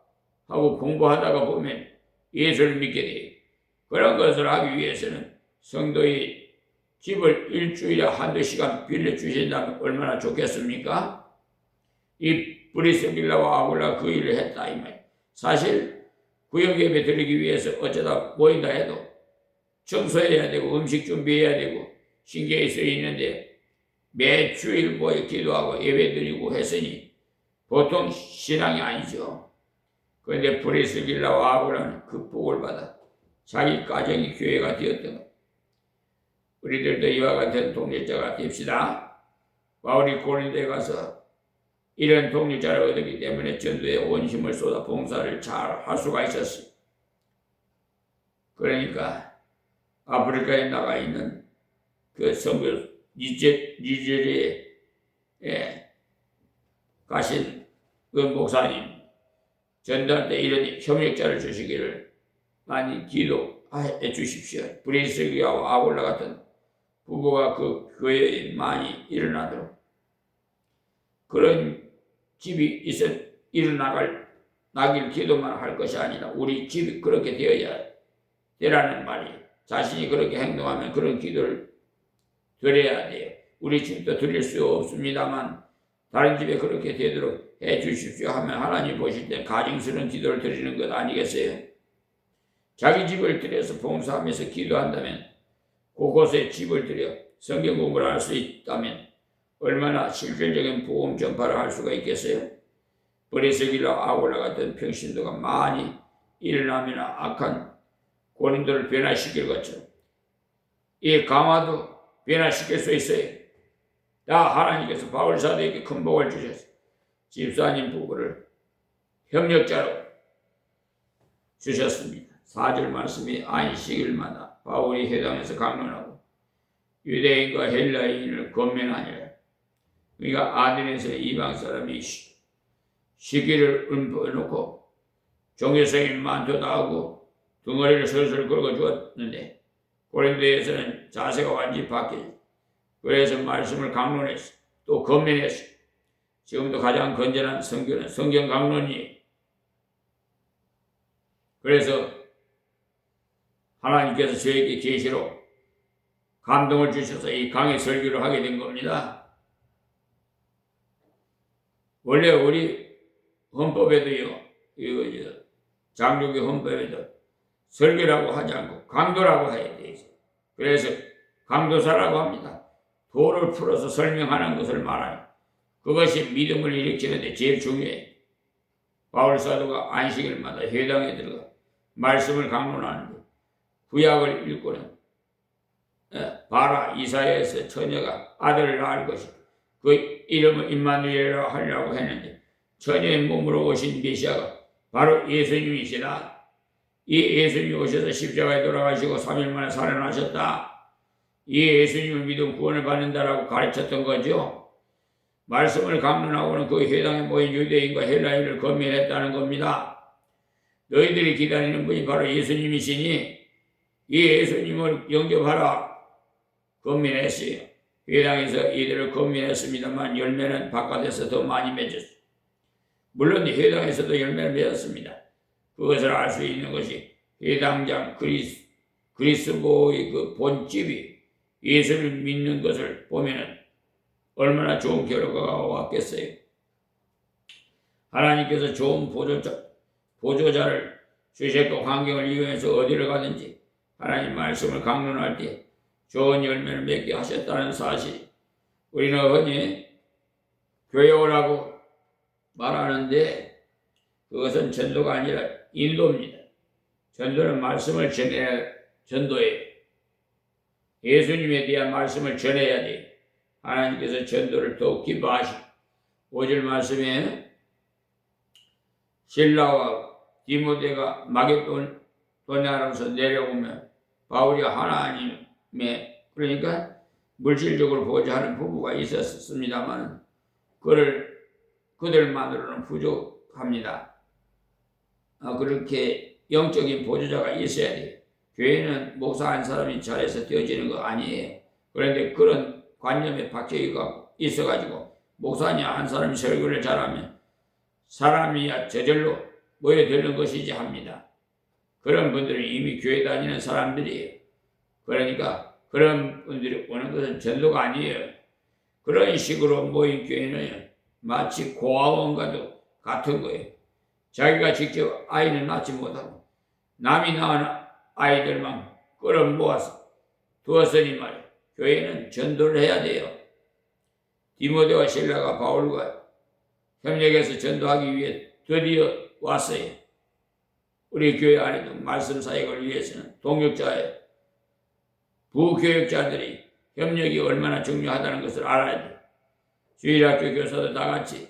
하고 공부하다가 보면 예수를 믿게 돼요. 그런 것을 하기 위해서는 성도의 집을 일주일에 한두 시간 빌려주신다면 얼마나 좋겠습니까? 이 브리스길라와 아굴라 그 일을 했다 이 말. 사실 구역 예배 드리기 위해서 어쩌다 모인다 해도 청소해야 되고 음식 준비해야 되고 신경이 쓰여 있는데 매주일 모여 기도하고 예배 드리고 했으니 보통 신앙이 아니죠. 그런데 브리스길라와 아굴라는 그 복을 받아 자기 가정이 교회가 되었던 것. 우리들도 이와 같은 동력자가 됩시다. 바울이 고린도에 가서 이런 동력자를 얻었기 때문에 전도에 온 힘을 쏟아 봉사를 잘 할 수가 있었어요. 그러니까 아프리카에 나가 있는 그 선교 니제리아에 가신 그 목사님 전도할 때 이런 협력자를 주시기를 많이 기도해 주십시오. 브리스길라와 아굴라 같은 부부가 그 교회에 많이 일어나도록 그런 집이 나길 기도만 할 것이 아니라 우리 집이 그렇게 되어야 되라는 말이에요. 자신이 그렇게 행동하면 그런 기도를 드려야 돼요. 우리 집도 드릴 수 없습니다만 다른 집에 그렇게 되도록 해 주십시오 하면 하나님 보실 때 가증스러운 기도를 드리는 것 아니겠어요? 자기 집을 들여서 봉사하면서 기도한다면 그곳에 집을 들여 성경 공부를 할 수 있다면 얼마나 실질적인 복음 전파를 할 수가 있겠어요? 브리스길라 아굴라 같은 평신도가 많이 일어나면 악한 고린도를 변화시킬 것처럼 이 강화도 변화시킬 수 있어요. 다 하나님께서 바울 사도에게 큰 복을 주셨어요. 집사님 부부를 협력자로 주셨습니다. 4절 말씀이 안식일마다 바울이 회당에서 강론하고 유대인과 헬라인을 권면하니라. 그러니까 아덴에서 이방 사람이 시기를 읊어놓고 종교성인 만토도 하고 덩어리를 슬슬 긁어주었는데 고린도에서는 자세가 완전히 바뀌었어요. 그래서 말씀을 강론했어요. 또 권면했어요. 지금도 가장 건전한 성교는 성경 강론이에요. 그래서 하나님께서 저에게 계시로 감동을 주셔서 이 강의 설교를 하게 된 겁니다. 원래 우리 헌법에도요, 장로교 헌법에도 설교라고 하지 않고 강도라고 해야 돼요. 그래서 강도사라고 합니다. 도를 풀어서 설명하는 것을 말하는 그것이 믿음을 일으키는데 제일 중요해요. 바울 사도가 안식일마다 회당에 들어가 말씀을 강론하는데 구약을 읽고는 바라 이사야에서 처녀가 아들을 낳을 것이 그 이름을 임마누엘이라고 하려고 했는데 처녀의 몸으로 오신 메시아가 바로 예수님이시다. 이 예수님이 오셔서 십자가에 돌아가시고 3일 만에 살아나셨다. 이 예수님을 믿으면 구원을 받는다라고 가르쳤던 거죠. 말씀을 강론하고는 그 회당에 모인 유대인과 헬라인을 권면했다는 겁니다. 너희들이 기다리는 분이 바로 예수님이시니 이 예수님을 영접하라 권면했어요. 회당에서 이들을 권면했습니다만 열매는 바깥에서 더 많이 맺었어요. 물론 회당에서도 열매를 맺었습니다. 그것을 알 수 있는 것이 회당장 그리스도의 그 본집이 예수를 믿는 것을 보면은 얼마나 좋은 결과가 왔겠어요. 하나님께서 좋은 보조자를 주셨고 환경을 이용해서 어디를 가든지 하나님 말씀을 강론할 때 좋은 열매를 맺게 하셨다는 사실. 우리는 흔히 교회 오라고 말하는데 그것은 전도가 아니라 인도입니다. 전도는 말씀을 전해야 전도예요. 예수님에 대한 말씀을 전해야 돼요. 하나님께서 전도를 더욱 기뻐하시고 5절 말씀에 실라와 디모데가 마게도냐로서 내려오면 바울이 하나님의 그러니까 물질적으로 보좌하는 부부가 있었습니다만 그들만으로는 부족합니다. 그렇게 영적인 보조자가 있어야 돼요. 교회는 목사 한 사람이 잘해서 되어지는 거 아니에요. 그런데 그런 관념에 박혀 있어가지고 목사님 한 사람이 설교를 잘하면 사람이야 저절로 모여드는 것이지 합니다. 그런 분들은 이미 교회 다니는 사람들이에요. 그러니까 그런 분들이 오는 것은 전도가 아니에요. 그런 식으로 모인 교회는 마치 고아원과도 같은 거예요. 자기가 직접 아이는 낳지 못하고 남이 낳은 아이들만 끌어모아서 두었으니 말이에요. 교회는 전도를 해야 돼요. 디모데와 실라가 바울과 협력해서 전도하기 위해 드디어 왔어요. 우리 교회 안에도 말씀 사역을 위해서는 동역자예요. 부교역자들이 협력이 얼마나 중요하다는 것을 알아야 돼요. 주일학교 교사도 다 같이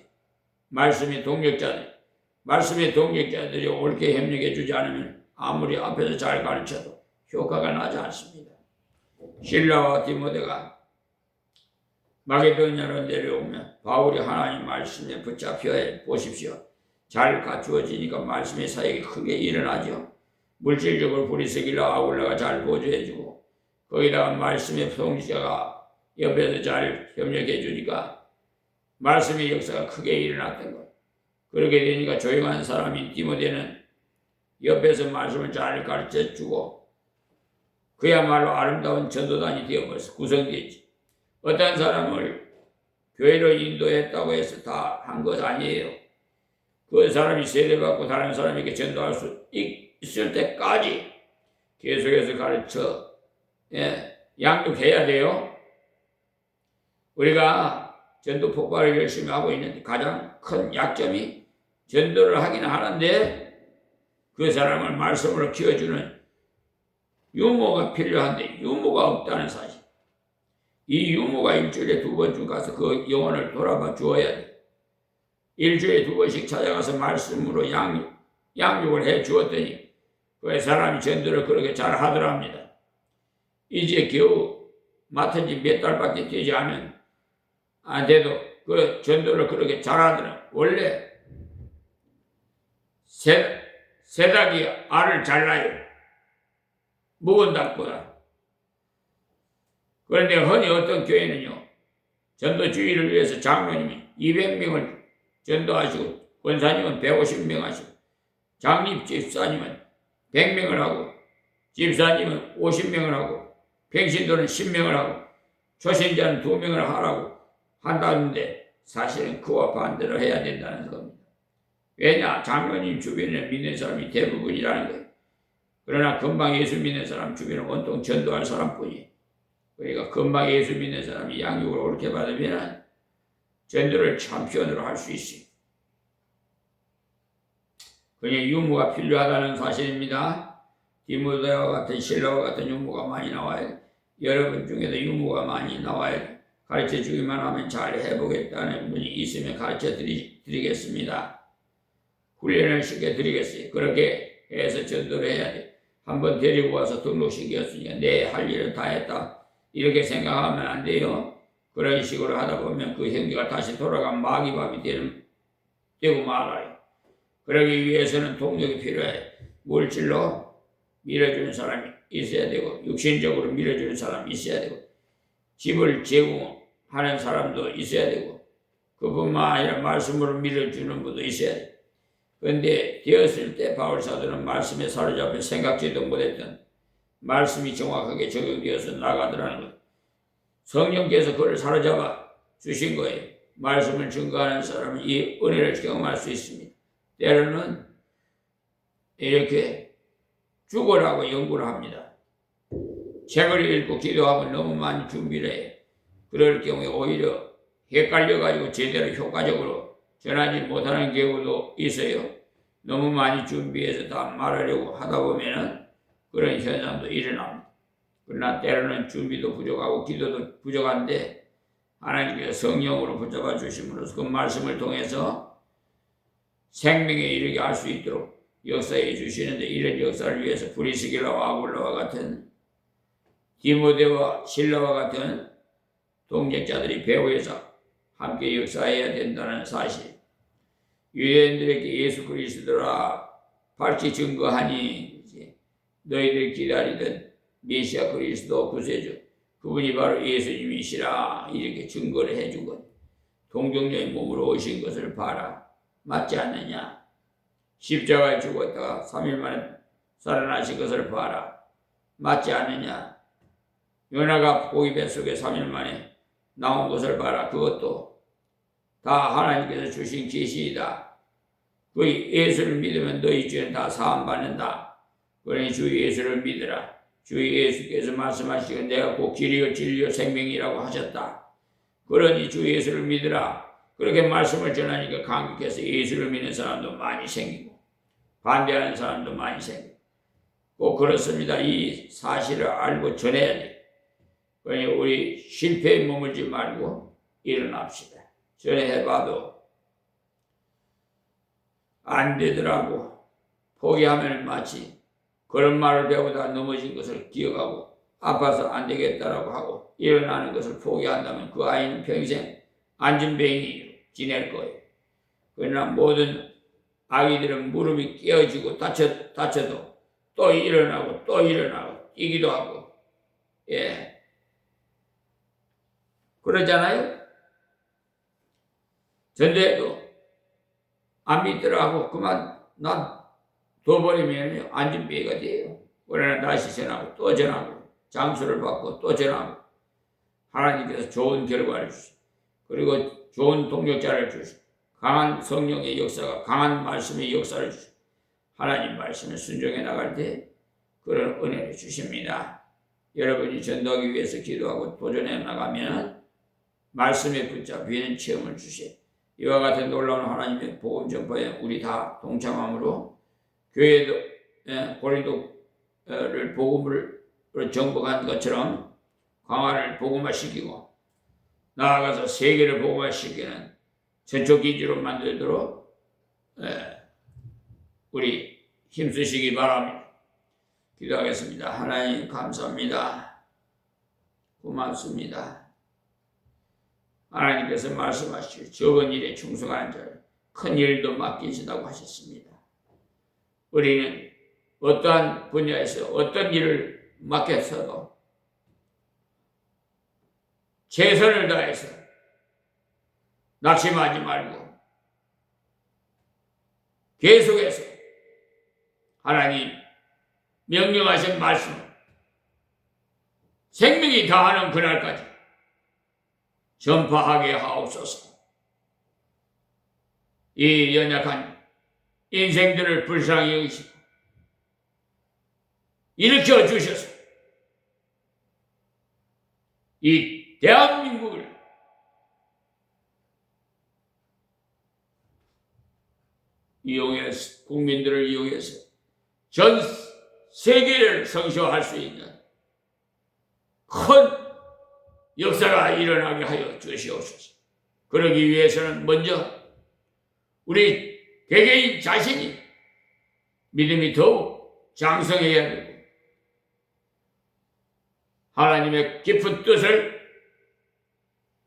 말씀의 동역자들이 옳게 협력해 주지 않으면 아무리 앞에서 잘 가르쳐도 효과가 나지 않습니다. 실라와 디모데가 마게도냐로 내려오면 바울이 하나님 말씀에 붙잡혀 보십시오. 잘 갖추어지니까 말씀의 사역이 크게 일어나죠. 물질적으로 브리스길라 아굴라가 잘 보조해주고 거기다가 말씀의 통지자가 옆에서 잘 협력해 주니까 말씀의 역사가 크게 일어났던 거예요. 그렇게 되니까 조용한 사람인 디모데는 옆에서 말씀을 잘 가르쳐주고 그야말로 아름다운 전도단이 되어버려서 구성되지. 어떤 사람을 교회로 인도했다고 해서 다 한 것 아니에요. 그 사람이 세례받고 다른 사람에게 전도할 수 있을 때까지 계속해서 가르쳐 양육해야 돼요. 우리가 전도 폭발을 열심히 하고 있는데 가장 큰 약점이 전도를 하긴 하는데 그 사람을 말씀으로 키워주는 유모가 필요한데 유모가 없다는 사실. 이 유모가 일주일에 2번쯤 가서 그 영혼을 돌아봐 주어야 돼. 일주일에 2번씩 찾아가서 말씀으로 양육을 해 주었더니 그 사람이 전도를 그렇게 잘 하더랍니다. 이제 겨우 맡은 지 몇 달밖에 되지 안 돼도 그 전도를 그렇게 잘 하더라. 원래 새닭이 알을 잘 낳아요. 묵은 닭보다. 그런데 흔히 어떤 교회는요, 전도 주의를 위해서 장로님이 200명을 전도하시고, 권사님은 150명 하시고, 장립 집사님은 100명을 하고, 집사님은 50명을 하고, 평신도는 10명을 하고, 초신자는 2명을 하라고 한다는데, 사실은 그와 반대로 해야 된다는 겁니다. 왜냐? 장로님 주변에 믿는 사람이 대부분이라는 거예요. 그러나 금방 예수 믿는 사람 주변에 온통 전도할 사람뿐이에요. 그러니까 금방 예수 믿는 사람이 양육을 옳게 받으면 전도를 참편으로 할 수 있어요. 그냥 유무가 필요하다는 사실입니다. 디모데와 같은 실라와 같은 유무가 많이 나와야 돼. 여러분 중에도 유무가 많이 나와야 돼. 가르쳐 주기만 하면 잘 해보겠다는 분이 있으면 가르쳐 드리겠습니다. 훈련을 시켜드리겠어요. 그렇게 해서 전도를 해야 돼. 한번 데리고 와서 등록시켰으니까 내 할 일은 다 했다. 이렇게 생각하면 안 돼요. 그런 식으로 하다 보면 그 형제가 다시 돌아간 마귀밥이 되고 말아요. 그러기 위해서는 동력이 필요해. 물질로 밀어주는 사람이 있어야 되고 육신적으로 밀어주는 사람이 있어야 되고 집을 제공하는 사람도 있어야 되고 그뿐만 아니라 말씀으로 밀어주는 분도 있어야 돼요. 그런데 되었을 때 바울 사도는 말씀에 사로잡혀 생각지도 못했던 말씀이 정확하게 적용되어서 나가더라는 것. 성령께서 그를 사로잡아 주신 거예요. 말씀을 증거하는 사람은 이 은혜를 경험할 수 있습니다. 때로는 이렇게 죽으라고 연구를 합니다. 책을 읽고 기도하고 너무 많이 준비를 해요. 그럴 경우에 오히려 헷갈려가지고 제대로 효과적으로 전하지 못하는 경우도 있어요. 너무 많이 준비해서 다 말하려고 하다 보면은 그런 현상도 일어납니다. 그러나 때로는 준비도 부족하고 기도도 부족한데 하나님께서 성령으로 붙잡아 주심으로써 그 말씀을 통해서 생명에 이르게 할 수 있도록 역사해 주시는데 이런 역사를 위해서 브리스길라와 아굴라와 같은 디모데와 실라와 같은 동역자들이 배후에서 함께 역사해야 된다는 사실. 유대인들에게 예수 그리스도라 밝히 증거하니 너희들이 기다리던 메시아 그리스도 구세주 그분이 바로 예수님이시라 이렇게 증거를 해준 것. 동정녀의 몸으로 오신 것을 봐라. 맞지 않느냐? 십자가에 죽었다가 3일 만에 살아나신 것을 봐라. 맞지 않느냐? 요나가 고기 뱃속에 3일 만에 나온 것을 봐라. 그것도 다 하나님께서 주신 계시이다. 그 예수를 믿으면 너희 죄는 다 사함받는다. 그러니 주 예수를 믿으라. 주 예수께서 말씀하시고 내가 곧 길이요 진리요 생명이라고 하셨다. 그러니 주 예수를 믿으라. 그렇게 말씀을 전하니까 감격해서 예수를 믿는 사람도 많이 생기고 반대하는 사람도 많이 생기고 꼭 그렇습니다. 이 사실을 알고 전해야 돼. 그러니 우리 실패에 머물지 말고 일어납시다. 전해봐도 안 되더라고. 포기하면 마치 그런 말을 배우다가 넘어진 것을 기억하고 아파서 안 되겠다라고 하고 일어나는 것을 포기한다면 그 아이는 평생 안전뱅이 지낼 거예요. 그러나 모든 아기들은 무릎이 깨어지고 다쳐도 또 일어나고 또 일어나고 뛰기도 하고 그러잖아요. 전도해도 안 믿더라고 그만 놔둬버리면 안전뱅이가 돼요. 그러나 다시 전하고 또 전하고 장수를 받고 또 전하고 하나님께서 좋은 결과를 주시고 그리고 좋은 동력자를 주시고 강한 성령의 역사가 강한 말씀의 역사를 주시고 하나님 말씀에 순종해 나갈 때 그런 은혜를 주십니다. 여러분이 전도하기 위해서 기도하고 도전해 나가면 말씀에 붙잡히는 체험을 주시고 이와 같은 놀라운 하나님의 복음 전파에 우리 다 동참함으로 교회도 고린도를 복음을 정복한 것처럼 강화를 복음화시키고 나아가서 세계를 복음화시키는 전초기지로 만들도록 우리 힘쓰시기 바랍니다. 기도하겠습니다. 하나님 감사합니다. 고맙습니다. 하나님께서 말씀하시고 적은 일에 충성하는 자를 큰 일도 맡기신다고 하셨습니다. 우리는 어떠한 분야에서 어떤 일을 맡겼어도 최선을 다해서 낙심하지 말고 계속해서 하나님 명령하신 말씀 생명이 다하는 그날까지 전파하게 하옵소서. 이 연약한 인생들을 불쌍히 여기시고 일으켜 주셔서 이 대한민국을 이용해서 국민들을 이용해서 전 세계를 성취할 수 있는 큰 역사가 일어나게 하여 주시옵소서. 그러기 위해서는 먼저 우리 개개인 자신이 믿음이 더욱 장성해야 되고 하나님의 깊은 뜻을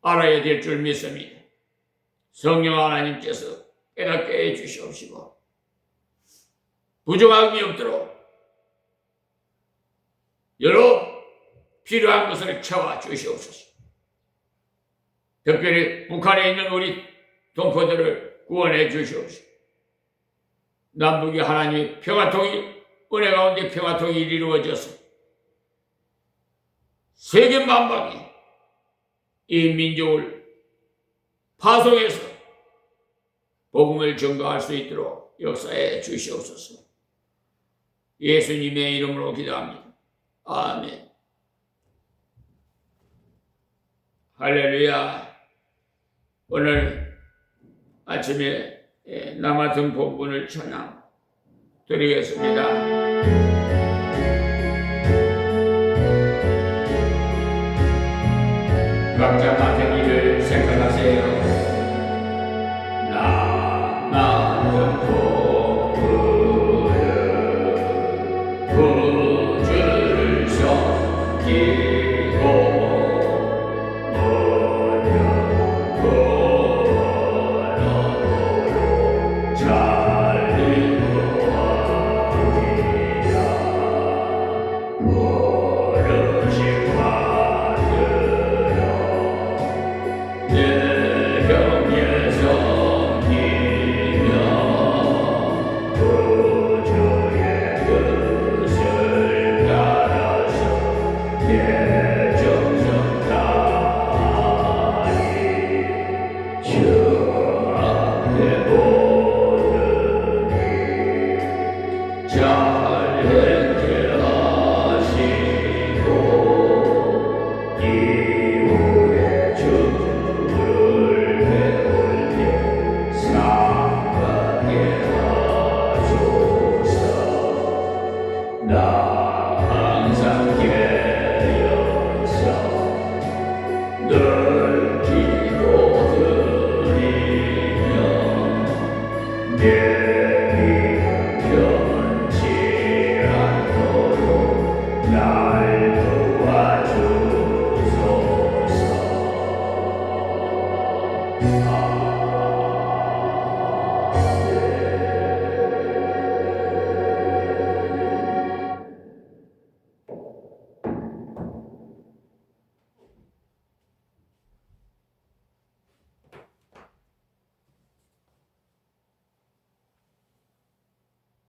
알아야 될 줄 믿습니다. 성령 하나님께서 깨닫게 해 주시옵시고 부족함이 없도록 여러 필요한 것을 채워 주시옵소서. 특별히 북한에 있는 우리 동포들을 구원해 주시옵소서. 남북이 하나님의 평화통일, 은혜 가운데 평화통일이 이루어져서 세계 만방이 이 민족을 파송해서 복음을 전가할 수 있도록 역사해 주시옵소서. 예수님의 이름으로 기도합니다. 아멘. 할렐루야. 오늘 아침에 남아선 본문을 찬양 드리겠습니다. 각자 맡은 일을 생각하세요. 나 맡은 본분은 구주를 섬기고 날 도와주소서.